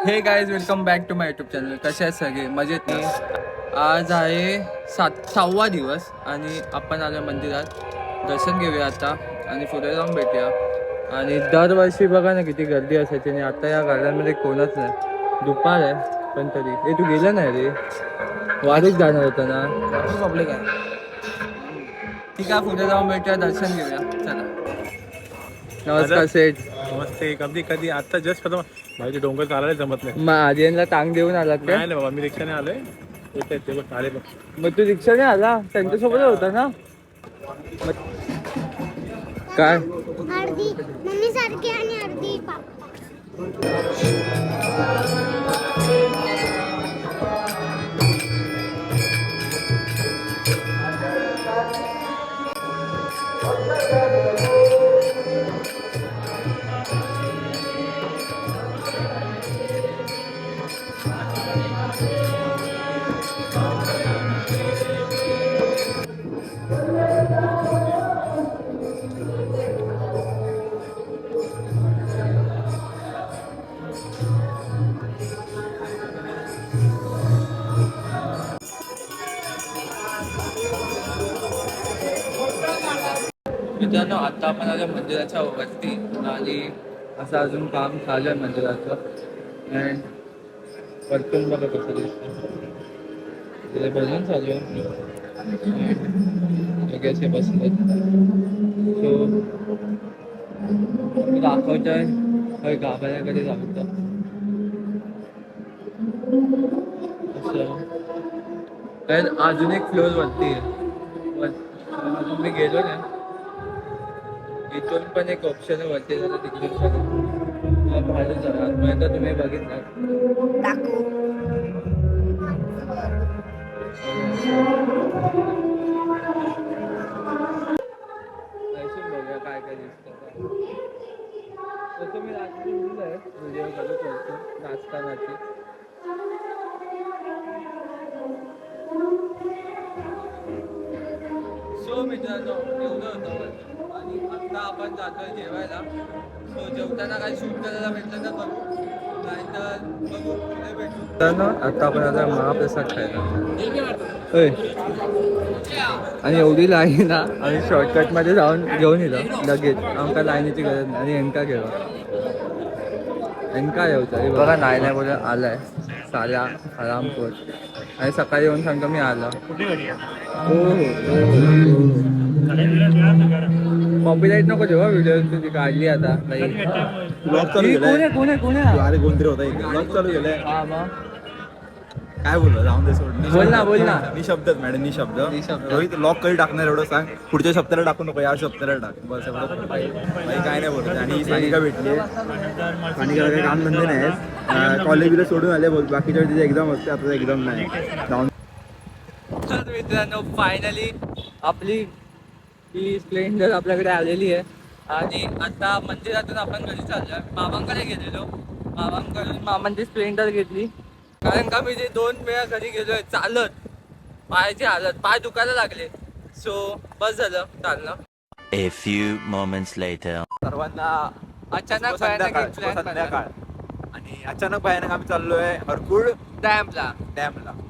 हे guys welcome back to my YouTube channel. कसे आहेत सगळे? मजेत नाही? आज आहे 7वा दिवस आणि आपण आलो मंदिरात. दर्शन घेऊया आता आणि पुढे जाऊन भेटूया. आणि दरवर्षी बघा ना किती गर्दी असायची आणि आता या गार्डनमध्ये कोणच नाही. दुपार आहे पण तरी. हे तू गेला नाही रे? वारीच जाणार होता ना? पब्लिक आहे. ठीक आहे, पुढे जाऊन भेटूया, दर्शन घेऊया. चला. नमस्कार सेठ. नमस्ते. कधी कधी आता जस्ट खतम भाई. डोंगर चालायला जमत नाही. मग आर्यनला टांग देऊन आलात का? नाही बाबा, मी रिक्षाने आलोय. येते ते बघ आले बघ. मग तू रिक्षाने आला? त्यांच्यासोबत होता ना? काय अर्धी मम्मी सारखी आणि अर्धी पापा. मित्रांनो, आता आपण आलो मंदिराच्या वरती आणि असं अजून काम चालू आहे मंदिराचं. अँड वरतून बघा कसं दिसतं. तिथे भजन चालू आहे. सगळ्याचे बसले. सो दाखवत आहे गाभाऱ्याकडे जाऊन असं. तर अजून एक फ्लोअर वरती आहे. अजून मी गेलो ना. इथून पण एक ऑप्शन आहे वरती जायला, तिकडून पण बाहेर जाणार. आतपर्यंत तुम्ही बघितलं बघूया काय काय दिसतं. तसं मी रात्री दिलंय व्हिडिओ करत होतो नाचतानाची. सो मित्रांनो, एवढं होतं आणि आता आपण जातोय जेवायला. सो जेवताना काही शूट करायला भेटलं तर करू, नाहीतर बघू पुढे भेटू. मित्रांनो, आता आपण आता महाप्रसाद खायला होय. आणि एवढी लाईन ना, आम्ही शॉर्टकटमध्ये जाऊन घेऊन येतो लगेच. आमका लाईनीची गरज नाही. आणि एनका घेऊ एनका येऊचा हे बघा. नाही बोल आलाय साल्या आरामपूर. आणि सकाळी येऊन सांगतो मी आला. हो कॉपीराईट नको जेव्हा व्हिडिओ तुझी काढली आता. ब्लॉग चालू केलाय. कोण आहे अरे कोणतरी होता इथे. ब्लॉग चालू केलाय. हा मग काय बोललो? जाऊन दे सोड. बोल ना. निशब्दच मॅडम, निशब्द. रोहित लॉक कधी टाकणार एवढं सांग. पुढच्या शब्दाला टाकू नको, या शब्दाला टाक बस. एवढं काय नाही बोलत. आणि सानिका भेटली. सानिकाला काही काम धंदे नाही. कॉलेजला सोडून आले बोल. बाकीच्या तिथे एक्झाम असते, आता एक्झाम नाही. जाऊन तर मित्रांनो, फायनली आपली ही स्प्लेंडर आपल्याकडे आलेली आहे. आणि आता मंदिरातून आपण घरी चाललोय. मामांकडे गेलेलो. मामांकडून मामांची स्प्लेंडर घेतली. कारण का मी जे 2 वेळा घरी गेलोय चालत, पायाची हालत, पाय दुखायला लागले. सो बस झालं चालणं. A few moments later. सर्वांना अचानक संध्याकाळ. आणि अचानक भयानक आम्ही चाललोय हरकुळ डॅमला.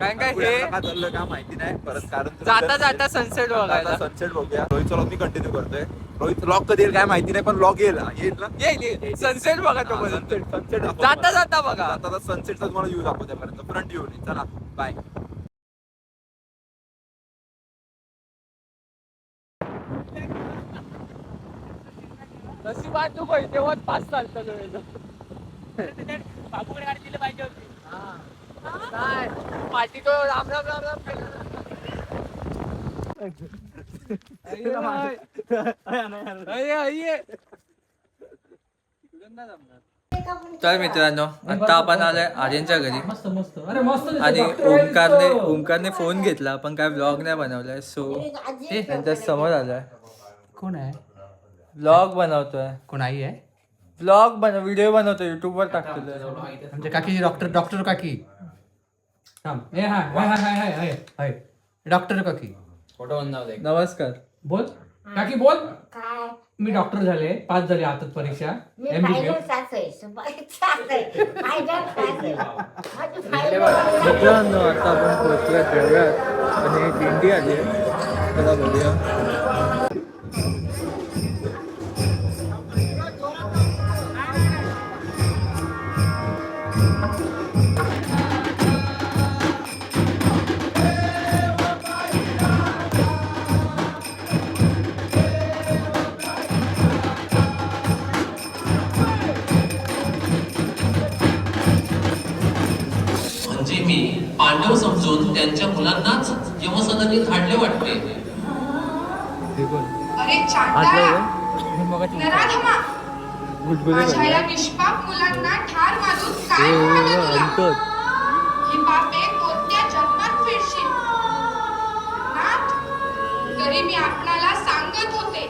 कारण का हे चाललोय का माहिती नाही. परत कारण जाता जाता सनसेट बघायला. सनसेट बघूया. रोहित लॉग मी कंटिन्यू करतोय. रोहित लॉग कधी येईल काय माहिती नाही, पण लॉग येईल ना. येईल सनसेट बघा तो पर्यंत. सनसेट जाता जाता बघा. आता सनसेटचा तुम्हाला व्ह्यू दाखवते पर्यंत. फ्रंट व्ह्यू नाही. चला बाय. नशिबात तू पाहिजे तेव्हा पाच चालतो. बाबूकडे गाडी दिली पाहिजे होती. काय पाठी तो राम राम राम राम तर मित्रांनो, आता आपण आलोय आर्यनच्या घरी. आणि ओमकारने फोन घेतला पण काय ब्लॉग नाही बनवलाय. सो त्यांच्या समोर आलाय. कोण आहे? ब्लॉग बनवतोय. कोण आई आहे? ब्लॉग व्हिडिओ बनवतो, युट्यूब वर टाकतो. म्हणजे काकी डॉक्टर काकी. थांब. ए हाय डॉक्टर काकी. नमस्कार. बोल काकी बोल. काय मी डॉक्टर झाले, पास झाले हातात परीक्षा मी MBBS. फायनल सास आहे फायनल सास आहे माझी फायनल मित्रांनो आता आपण पोहोचूया देवळात आणि दिंडी आली आहे. चला बघूया. म्हणजे मी पांडव समजून त्यांच्या मुलांनाच यमसदनी धाडले वाटते. अरे चांडाळा नराधमा माझ्या या निष्पाप मुलांना ठार मारून काय मिळालं तुला? ही पापे कोणत्या जन्मात फेडशील? नाथ, तरी मी आपणाला सांगत होते,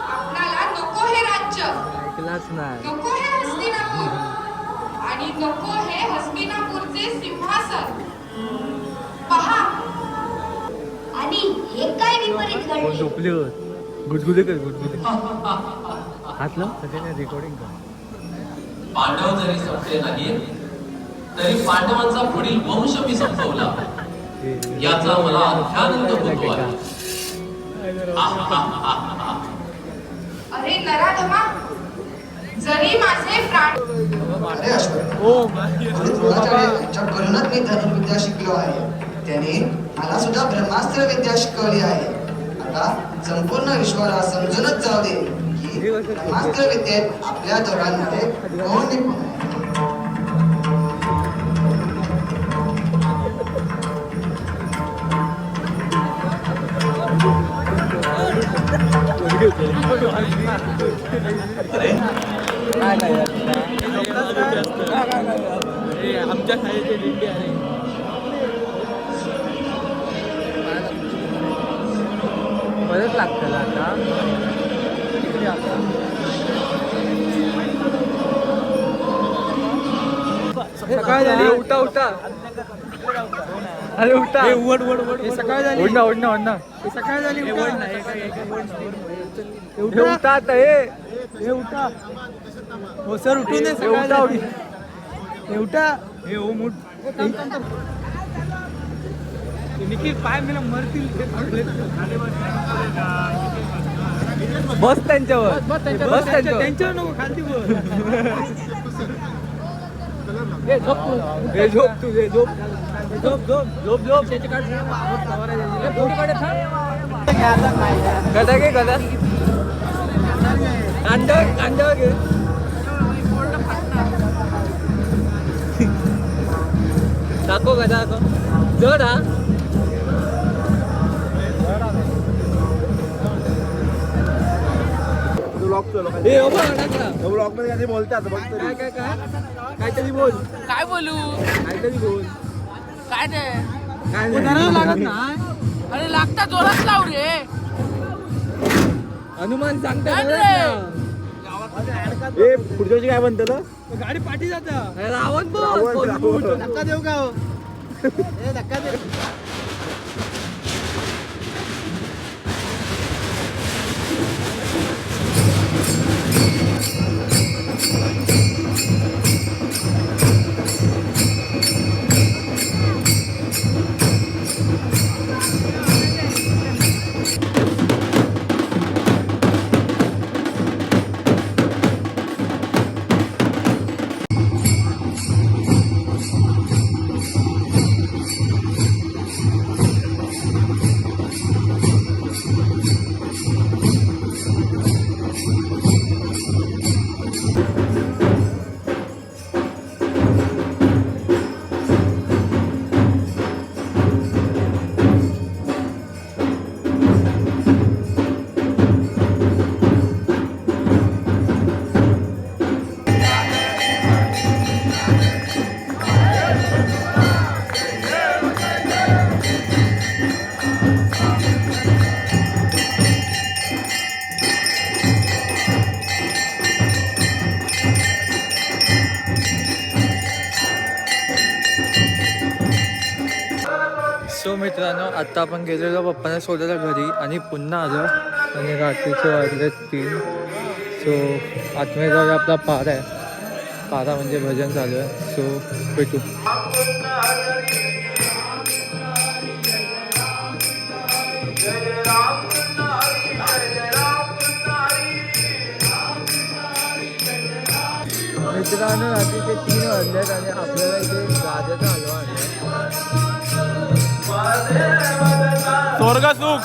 आपणाला नको हे राज्य, ऐकलाच नाही. नको हे हस्तिनापूर आणि नको हे हस्तिनापूरचे सिंहासन. पहा, आणि हे काय विपरीत घडले? झोपली होत. गुदगुदे कर गुदगुदे. हात लाव सगळ्यांना रेकॉर्डिंग कर. पांडव जरी संपले नाही तरी पांडवांचा पुढील वंश मी संपवला, याचा मला अत्यानंद होतो आहे. अरे नराधमा, जरी माझे प्राण अरे द्रोणाचार्यांच्याकडूनच मी धनुर्विद्या शिकलो आहे. त्याने मला सुद्धा ब्रह्मास्त्र विद्या शिकवली आहे. आता संपूर्ण विश्वाला समजूनच जाऊ दे की ब्रह्मास्त्र विद्येत आपल्या दोघांमध्ये कोण निपुण आहे. आमच्या खाली दिंडी आहे. परत लागतं आता. सकाळ झाली. उठा उठा. अरे उठा. सकाळ झाली. उठना उठना उठना. सकाळ झाली. उठा आता. हे उठा. हो सर उठून दे. सकाळ झाली. हे उठा. हे हो मुठ. निखिल पाय मला मरतील. बस त्यांच्यावर. बस त्यांच्यावर नको खालती बस. झोप तू झोप झोप झोप झोप झोप. गदा घे गदा. कांदा घे. दाखव गदा दाखव. जड हा. ब्लॉग मध्ये काहीतरी बोलतात बघ तरी. काय काय काय काहीतरी बोल. काय बोलू? काहीतरी बोल. काय ते? काय नाही लागत ना. अरे लागता जोरात लाव रे. हनुमान सांगता काय जोरात रे? लाव. ए पुढच्या वर्षी काय म्हणतं गाडी पाठी जाता. रावण बोल. धक्का देऊ का? धक्का दे. सो मित्रांनो, आत्ता आपण गेलेलो पप्पांना सोडायला घरी आणि पुन्हा आलो. आणि रात्रीचे वाजले 3. सो आत्मे जाऊया आपला पारा आहे. पारा म्हणजे भजन चालू आहे. सो भेटू. मित्रांनो रात्रीचे 3 वाजलेत आणि आपल्याला इथे गाजरचा हलवा आणलाय. स्वर्ग सुख.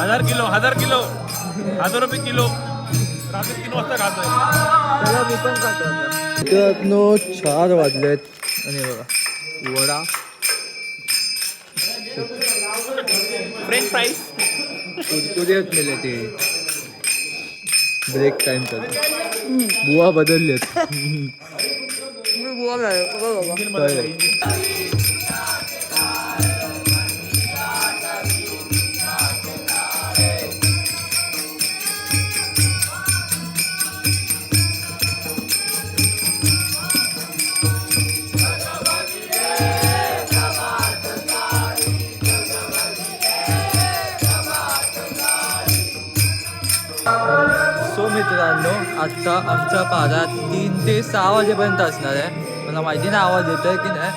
हजार किलो 1000 रुपये किलो. रात्री 3 वाजता खातोय. त्याला मी पण खातो आता. मित्रांनो 4 वाजलेत आणि बघा वडा फ्रेंच फ्राईज कुरकुरीत मिळले ते. ब्रेक टाइम चालू. बुवा बदललेत. मी बुवा नाही सो मित्रांनो आत्ता आमचा पारा 3 ते 6 वाजेपर्यंत असणार आहे. मला माहिती नाही आवाज येतोय की नाही,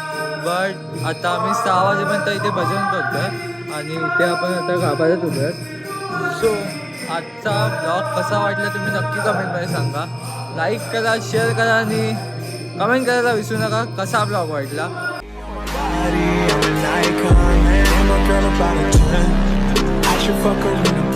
बट आता आम्ही 6 वाजेपर्यंत इथे भजन करतोय आणि इथे आपण आता गाभाऱ्यात उभे आहेत. सो आजचा ब्लॉग कसा वाटला तुम्ही नक्की कमेंटमध्ये सांगा. लाईक करा, शेअर करा आणि कमेंट करायला विसरू नका कसा ब्लॉग वाटला. I should fuck her in the